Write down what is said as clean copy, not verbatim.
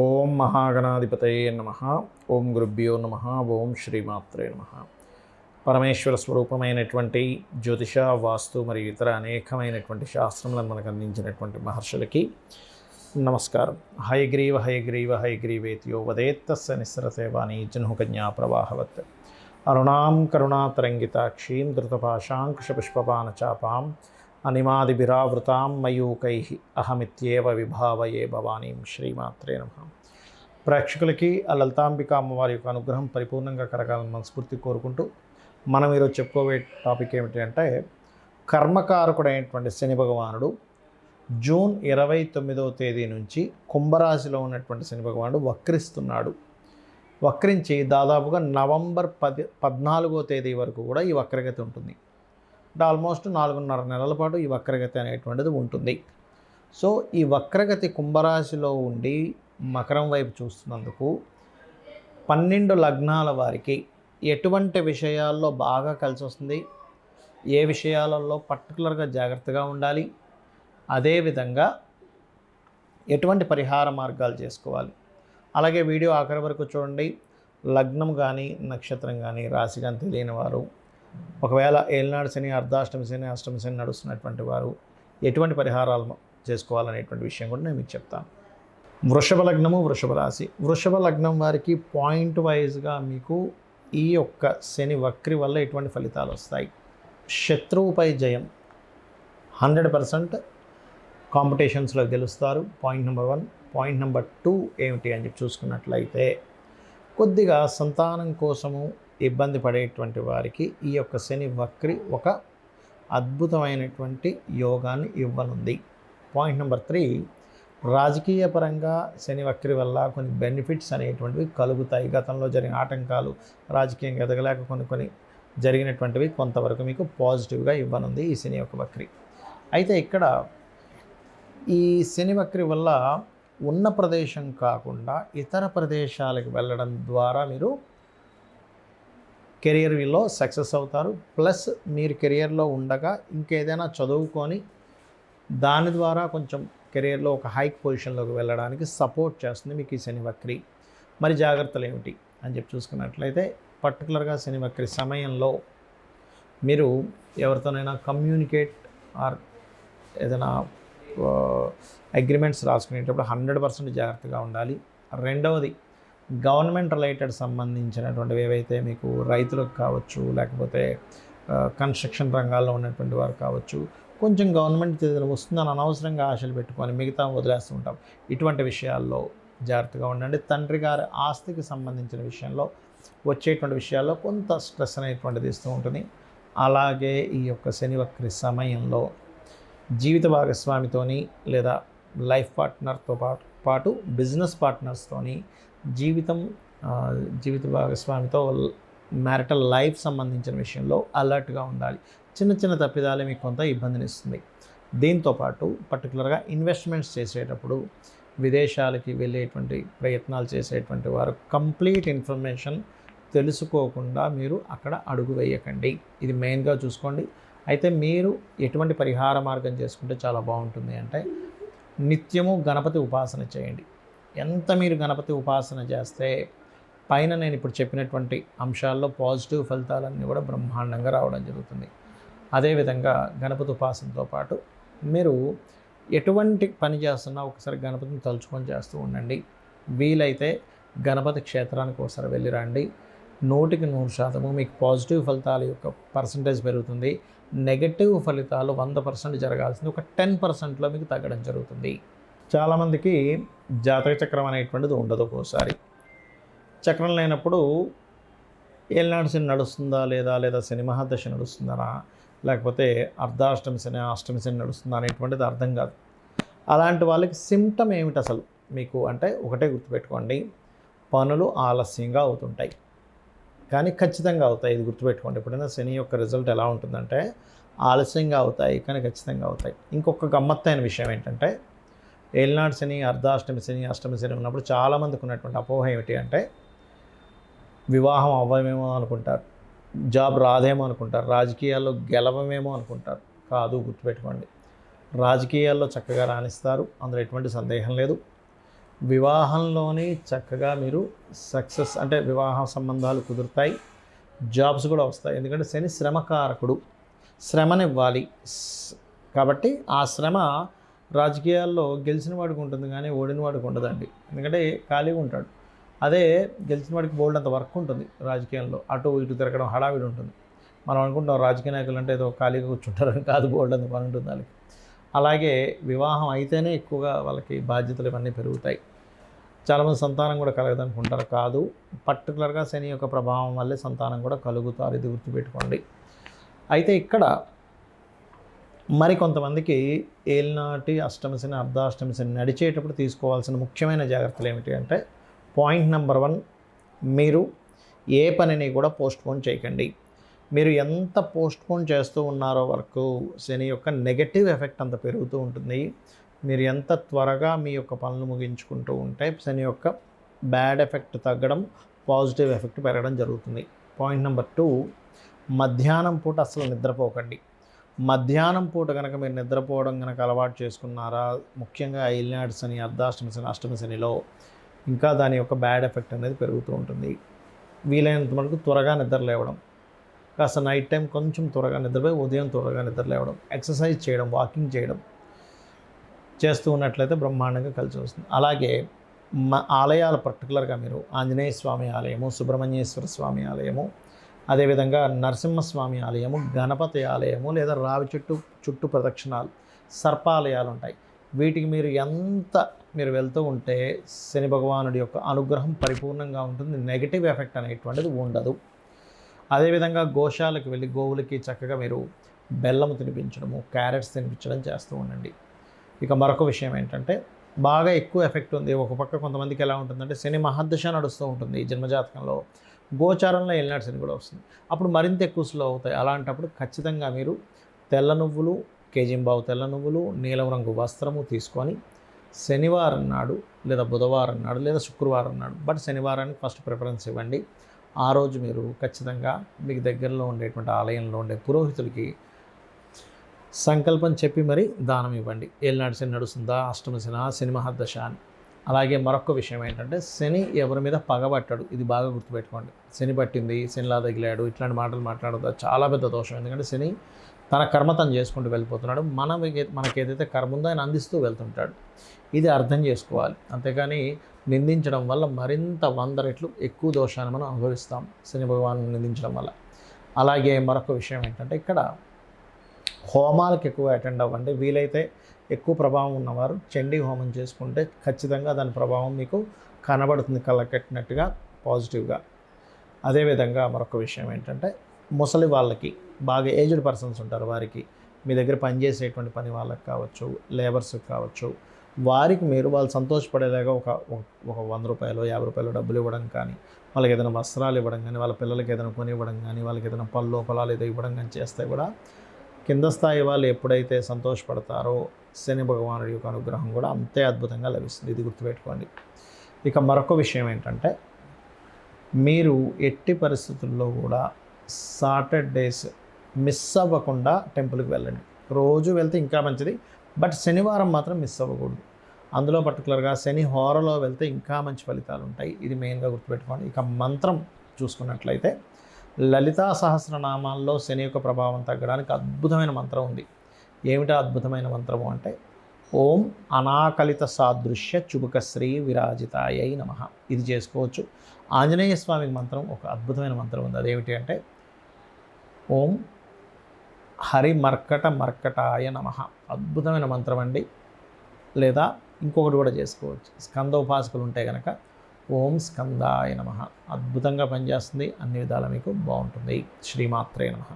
ఓం మహాగణాధిపతయే నమః. ఓం గురుభ్యో నమః. ఓం శ్రీమాత్రే నమః. పరమేశ్వర స్వరూపమైనటువంటి జ్యోతిష, వాస్తు మరియు ఇతర అనేకమైనటువంటి శాస్త్రములను మనకు అందించినటువంటి మహర్షులకి నమస్కారం. హయగ్రీవ హయగ్రీవ హయగ్రీవేత్యో వదేత్తస్య నిస్సరసేవాని జన్హుకన్యా ప్రవాహవత్ అరుణాం కరుణాతరంగితాక్షీం ధృతపాశాంకుశపుష్పపానచాపాం అనిమాదిభిరావృతాం మయూకైః అహమిత్యేవ విభావయే భవానీం. శ్రీమాత్రే నమః. ప్రేక్షకులకి ఆ లలితాంబిక అమ్మవారి యొక్క అనుగ్రహం పరిపూర్ణంగా కలగాలని మనస్ఫూర్తి కోరుకుంటూ మనం ఈరోజు చెప్పుకోవే టాపిక్ ఏమిటి అంటే, కర్మకారకుడైనటువంటి శని భగవానుడు జూన్ 29వ తేదీ నుంచి కుంభరాశిలో ఉన్నటువంటి శని భగవానుడు వక్రిస్తున్నాడు. వక్రించి దాదాపుగా నవంబర్ 14వ తేదీ వరకు కూడా ఈ వక్రగతి ఉంటుంది. అంటే ఆల్మోస్ట్ 4.5 నెలల పాటు ఈ వక్రగతి అనేటువంటిది ఉంటుంది. సో ఈ వక్రగతి కుంభరాశిలో ఉండి మకరం వైపు చూస్తున్నందుకు 12 లగ్నాల వారికి ఎటువంటి విషయాల్లో బాగా కలిసి వస్తుంది, ఏ విషయాలలో పర్టికులర్గా జాగ్రత్తగా ఉండాలి, అదేవిధంగా ఎటువంటి పరిహార మార్గాలు చేసుకోవాలి. అలాగే వీడియో ఆఖరి వరకు చూడండి. లగ్నం కానీ నక్షత్రం కానీ రాశి కానీ తెలియని వారు, ఒకవేళ ఏలినాడు శని, అర్ధాష్టమి శని, అష్టమి శని నడుస్తున్నటువంటి వారు ఎటువంటి పరిహారాలు చేసుకోవాలనేటువంటి విషయం కూడా నేను మీకు చెప్తాను. వృషభ లగ్నము, వృషభ రాశి. వృషభ లగ్నం వారికి పాయింట్ వైజ్గా మీకు ఈ యొక్క శని వక్రి వల్ల ఎటువంటి ఫలితాలు వస్తాయి. శత్రువుపై జయం, 100% కాంపిటీషన్స్లో గెలుస్తారు. Point number 1. పాయింట్ నెంబర్ 2 ఏమిటి అని చెప్పి చూసుకున్నట్లయితే, కొద్దిగా సంతానం కోసము ఇబ్బంది పడేటువంటి వారికి ఈ యొక్క శని వక్రి ఒక అద్భుతమైనటువంటి యోగాన్ని ఇవ్వనుంది. పాయింట్ నెంబర్ 3, రాజకీయ పరంగా శని వక్రి వల్ల కొన్ని బెనిఫిట్స్ అనేటువంటివి కలుగుతాయి. గతంలో జరిగిన ఆటంకాలు, రాజకీయంగా ఎదగలేక కొన్ని జరిగినటువంటివి కొంతవరకు మీకు పాజిటివ్గా ఇవ్వనుంది ఈ శని యొక్క వక్రి. అయితే ఇక్కడ ఈ శని వక్రి వల్ల ఉన్న ప్రదేశం కాకుండా ఇతర ప్రదేశాలకు వెళ్ళడం ద్వారా మీరు కెరియర్లో సక్సెస్ అవుతారు. ప్లస్ మీరు కెరియర్లో ఉండగా ఇంకేదైనా చదువుకొని దాని ద్వారా కొంచెం కెరియర్లో ఒక హైక్ పొజిషన్లోకి వెళ్ళడానికి సపోర్ట్ చేస్తుంది మీకు ఈ శని వక్రి. మరి జాగ్రత్తలు ఏమిటి అని చెప్పి చూసుకున్నట్లయితే, పర్టికులర్గా శని వక్రి సమయంలో మీరు ఎవరితోనైనా కమ్యూనికేట్ ఆర్ ఏదైనా అగ్రిమెంట్స్ రాసుకునేటప్పుడు 100% జాగ్రత్తగా ఉండాలి. రెండవది, గవర్నమెంట్ రిలేటెడ్ సంబంధించినటువంటివి ఏవైతే మీకు రైతులకు కావచ్చు, లేకపోతే కన్స్ట్రక్షన్ రంగాల్లో ఉన్నటువంటి వారు కావచ్చు, కొంచెం గవర్నమెంట్ వస్తుందని అనవసరంగా ఆశలు పెట్టుకొని మిగతా వదిలేస్తూ ఉంటాం. ఇటువంటి విషయాల్లో జాగ్రత్తగా ఉండండి. తండ్రి గారి ఆస్తికి సంబంధించిన విషయంలో వచ్చేటువంటి విషయాల్లో కొంత స్ట్రెస్ అనేటువంటిది ఇస్తూ ఉంటుంది. అలాగే ఈ యొక్క శని వక్రి సమయంలో జీవిత భాగస్వామితోని లేదా లైఫ్ పార్ట్నర్తో పాటు బిజినెస్ పార్ట్నర్స్తోని జీవిత భాగస్వామితో మ్యారిటల్ లైఫ్ సంబంధించిన విషయంలో అలర్ట్గా ఉండాలి. చిన్న తప్పిదాలే మీకు కొంత ఇబ్బందినిస్తుంది. దీంతోపాటు పర్టికులర్గా ఇన్వెస్ట్మెంట్స్ చేసేటప్పుడు, విదేశాలకి వెళ్ళేటువంటి ప్రయత్నాలు చేసేటువంటి వారు కంప్లీట్ ఇన్ఫర్మేషన్ తెలుసుకోకుండా మీరు అక్కడ అడుగు వేయకండి. ఇది మెయిన్గా చూసుకోండి. అయితే మీరు ఎటువంటి పరిహార మార్గం చేసుకుంటే చాలా బాగుంటుంది అంటే, నిత్యము గణపతి ఉపాసన చేయండి. ఎంత మీరు గణపతి ఉపాసన చేస్తే పైన నేను ఇప్పుడు చెప్పినటువంటి అంశాల్లో పాజిటివ్ ఫలితాలన్నీ కూడా బ్రహ్మాండంగా రావడం జరుగుతుంది. అదేవిధంగా గణపతి ఉపాసనతో పాటు మీరు ఎటువంటి పని చేస్తున్నా ఒకసారి గణపతిని తలుచుకొని చేస్తూ ఉండండి. వీలైతే గణపతి క్షేత్రానికి ఒకసారి వెళ్ళి రండి. 100% మీకు పాజిటివ్ ఫలితాల యొక్క పర్సంటేజ్ పెరుగుతుంది. నెగటివ్ ఫలితాలు 100% జరగాల్సింది ఒక 10%లో మీకు తగ్గడం జరుగుతుంది. చాలామందికి జాతక చక్రం అనేటువంటిది ఉండదు. ఒక్కోసారి చక్రం లేనప్పుడు ఏలినాడు శని నడుస్తుందా లేదా శని మహాదశ నడుస్తుందా, లేకపోతే అర్ధాష్టమి శని, అష్టమి శని నడుస్తుందా అనేటువంటిది అర్థం కాదు. అలాంటి వాళ్ళకి సిమ్టమ్ ఏమిటి అసలు మీకు అంటే, ఒకటే గుర్తుపెట్టుకోండి, పనులు ఆలస్యంగా అవుతుంటాయి కానీ ఖచ్చితంగా అవుతాయి. ఇది గుర్తుపెట్టుకోండి. ఎప్పుడైనా శని యొక్క రిజల్ట్ ఎలా ఉంటుందంటే, ఆలస్యంగా అవుతాయి కానీ ఖచ్చితంగా అవుతాయి. ఇంకొక గమ్మత్తైన విషయం ఏంటంటే, ఏలినాడు శని, అర్ధాష్టమి శని, అష్టమి శని ఉన్నప్పుడు చాలామందికి ఉన్నటువంటి అపోహ ఏమిటి అంటే, వివాహం అవ్వమేమో అనుకుంటారు, జాబ్ రాదేమో అనుకుంటారు, రాజకీయాల్లో గెలవమేమో అనుకుంటారు. కాదు, గుర్తుపెట్టుకోండి, రాజకీయాల్లో చక్కగా రాణిస్తారు, అందులో ఎటువంటి సందేహం లేదు. వివాహంలోని చక్కగా మీరు సక్సెస్ అంటే వివాహ సంబంధాలు కుదురుతాయి, జాబ్స్ కూడా వస్తాయి. ఎందుకంటే శని శ్రమకారకుడు, శ్రమనివ్వాలి. కాబట్టి ఆ శ్రమ రాజకీయాల్లో గెలిచిన వాడికి ఉంటుంది కానీ ఓడిన వాడికి ఉండదండి. ఎందుకంటే ఖాళీగా ఉంటాడు. అదే గెలిచిన వాడికి బోల్డ్ అంత వర్క్ ఉంటుంది రాజకీయంలో, అటు ఇటు తిరగడం హడావిడి ఉంటుంది. మనం అనుకుంటాం రాజకీయ నాయకులు అంటే ఏదో ఖాళీగా కూర్చుంటారని, కాదు, బోల్డ్ అంత పని ఉంటుంది వాళ్ళకి. అలాగే వివాహం అయితేనే ఎక్కువగా వాళ్ళకి బాధ్యతలు ఇవన్నీ పెరుగుతాయి. చాలామంది సంతానం కూడా కలగదనుకుంటారు, కాదు, పర్టికులర్గా శని యొక్క ప్రభావం వల్లే సంతానం కూడా కలుగుతారు, ఇది గుర్తుపెట్టుకోండి. అయితే ఇక్కడ మరి కొంతమందికి ఏలినాటి అష్టమి శని, అర్ధాష్టమి శని నడిచేటప్పుడు తీసుకోవాల్సిన ముఖ్యమైన జాగ్రత్తలు ఏమిటి అంటే, పాయింట్ నెంబర్ 1, మీరు ఏ పనిని కూడా పోస్ట్పోన్ చేయకండి. మీరు ఎంత పోస్ట్పోన్ చేస్తూ ఉన్నారో వరకు శని యొక్క నెగటివ్ ఎఫెక్ట్ అంత పెరుగుతూ ఉంటుంది. మీరు ఎంత త్వరగా మీ యొక్క పనులు ముగించుకుంటూ ఉంటే శని యొక్క బ్యాడ్ ఎఫెక్ట్ తగ్గడం, పాజిటివ్ ఎఫెక్ట్ పెరగడం జరుగుతుంది. పాయింట్ నెంబర్ 2, మధ్యాహ్నం పూట అసలు నిద్రపోకండి. మధ్యాహ్నం పూట కనుక మీరు నిద్రపోవడం కనుక అలవాటు చేసుకున్నారా, ముఖ్యంగా ఏలినాటి శని, అర్ధాష్టమి శని, అష్టమి శనిలో ఇంకా దాని యొక్క బ్యాడ్ ఎఫెక్ట్ అనేది పెరుగుతూ ఉంటుంది. వీలైనంత మటుకు త్వరగా నిద్ర లేవడం, కాస్త నైట్ టైం కొంచెం త్వరగా నిద్రపోయి ఉదయం త్వరగా నిద్ర లేవడం, ఎక్సర్సైజ్ చేయడం, వాకింగ్ చేయడం చేస్తూ ఉన్నట్లయితే బ్రహ్మాండంగా కలిసి వస్తుంది. అలాగే ఆలయాలు పర్టికులర్గా మీరు ఆంజనేయ స్వామి ఆలయము, సుబ్రహ్మణ్యేశ్వర స్వామి ఆలయము, అదేవిధంగా నరసింహస్వామి ఆలయము, గణపతి ఆలయము, లేదా రావి చుట్టూ ప్రదక్షిణాలు, సర్పాలయాలు ఉంటాయి. వీటికి మీరు వెళ్తూ ఉంటే శని భగవానుడి యొక్క అనుగ్రహం పరిపూర్ణంగా ఉంటుంది, నెగిటివ్ ఎఫెక్ట్ అనేటువంటిది ఉండదు. అదేవిధంగా గోశాలకు వెళ్ళి గోవులకి చక్కగా మీరు బెల్లం తినిపించడము, క్యారెట్స్ తినిపించడం చేస్తూ ఉండండి. ఇక మరొక విషయం ఏంటంటే, బాగా ఎక్కువ ఎఫెక్ట్ ఉంది. ఒక పక్క కొంతమందికి ఎలా ఉంటుందంటే, శని మహర్దశ నడుస్తూ ఉంటుంది ఈ జన్మజాతకంలో, గోచారంలో ఏలినాటి శని కూడా వస్తుంది. అప్పుడు మరింత ఎక్కువ స్లో అవుతాయి. అలాంటప్పుడు ఖచ్చితంగా మీరు తెల్ల నువ్వులు, కేజీంబావు తెల్ల నువ్వులు, నీలం రంగు వస్త్రము తీసుకొని శనివారం నాడు లేదా బుధవారం నాడు లేదా శుక్రవారం నాడు, బట్ శనివారానికి ఫస్ట్ ప్రిఫరెన్స్ ఇవ్వండి. ఆ రోజు మీరు ఖచ్చితంగా మీకు దగ్గరలో ఉండేటువంటి ఆలయంలో ఉండే పురోహితులకి సంకల్పం చెప్పి మరీ దానం ఇవ్వండి. ఏలినాటి శని నడుస్తుందా, అష్టమ శని, శని మహర్దశ అని. అలాగే మరొక విషయం ఏంటంటే, శని ఎవరి మీద పగబట్టాడు, ఇది బాగా గుర్తుపెట్టుకోండి. శని పట్టింది, శనిలా తగిలాడు, ఇట్లాంటి మాటలు మాట్లాడదు, చాలా పెద్ద దోషం. ఎందుకంటే శని తన కర్మ తను చేసుకుంటూ వెళ్ళిపోతున్నాడు. మనకి ఏదైతే కర్మ ఉందో ఆయన అందిస్తూ వెళ్తుంటాడు. ఇది అర్థం చేసుకోవాలి. అంతేగాని నిందించడం వల్ల మరింత 100 రెట్లు ఎక్కువ దోషాన్ని మనం అనుభవిస్తాం శని భగవాను నిందించడం వల్ల. అలాగే మరొక విషయం ఏంటంటే, ఇక్కడ హోమాలకు ఎక్కువ అటెండ్ అవ్వండి. వీలైతే ఎక్కువ ప్రభావం ఉన్నవారు చండీ హోమం చేసుకుంటే ఖచ్చితంగా దాని ప్రభావం మీకు కనబడుతుంది, కళ్ళకట్టినట్టుగా పాజిటివ్గా. అదేవిధంగా మరొక విషయం ఏంటంటే, ముసలి వాళ్ళకి, బాగా ఏజ్డ్ పర్సన్స్ ఉంటారు, వారికి మీ దగ్గర పనిచేసేటువంటి పని వాళ్ళకి కావచ్చు, లేబర్స్కి కావచ్చు, వారికి మీరు వాళ్ళు సంతోషపడేలాగా ఒక 100 రూపాయలు 50 రూపాయలు డబ్బులు ఇవ్వడం కానీ, వాళ్ళకి ఏదైనా వస్త్రాలు ఇవ్వడం కానీ, వాళ్ళ పిల్లలకి ఏదైనా కొని ఇవ్వడం కానీ, వాళ్ళకి ఏదైనా పళ్ళు పొలాలు ఏదో ఇవ్వడం కానీ చేస్తే కూడా కింద స్థాయి వాళ్ళు ఎప్పుడైతే సంతోషపడతారో శని భగవానుడి యొక్క అనుగ్రహం కూడా అంతే అద్భుతంగా లభిస్తుంది. ఇది గుర్తుపెట్టుకోండి. ఇక మరొక విషయం ఏంటంటే, మీరు ఎట్టి పరిస్థితుల్లో కూడా సాటర్డేస్ మిస్ అవ్వకుండా టెంపుల్కి వెళ్ళండి. రోజు వెళ్తే ఇంకా మంచిది, బట్ శనివారం మాత్రం మిస్ అవ్వకూడదు. అందులో పర్టికులర్గా శని హోరలో వెళ్తే ఇంకా మంచి ఫలితాలు ఉంటాయి. ఇది మెయిన్గా గుర్తుపెట్టుకోండి. ఇక మంత్రం చూసుకున్నట్లయితే, లలితా సహస్రనామాల్లో శని యొక్క ప్రభావం తగ్గడానికి అద్భుతమైన మంత్రం ఉంది. ఏమిటా అద్భుతమైన మంత్రము అంటే, ఓం అనాకలిత సాదృశ్య చుబుకశ్రీ విరాజితాయై నమః. ఇది చేసుకోవచ్చు. ఆంజనేయ స్వామి మంత్రం ఒక అద్భుతమైన మంత్రం ఉంది. అదేమిటి అంటే, ఓం హరి మర్కటాయ నమః. అద్భుతమైన మంత్రం అండి. లేదా ఇంకొకటి కూడా చేసుకోవచ్చు. స్కంద ఉపాసకులు ఉంటే కనుక ఓం స్కందాయ నమః. అద్భుతంగా పనిచేస్తుంది, అన్ని విధాలా మీకు బాగుంటుంది. శ్రీమాత్రే నమః.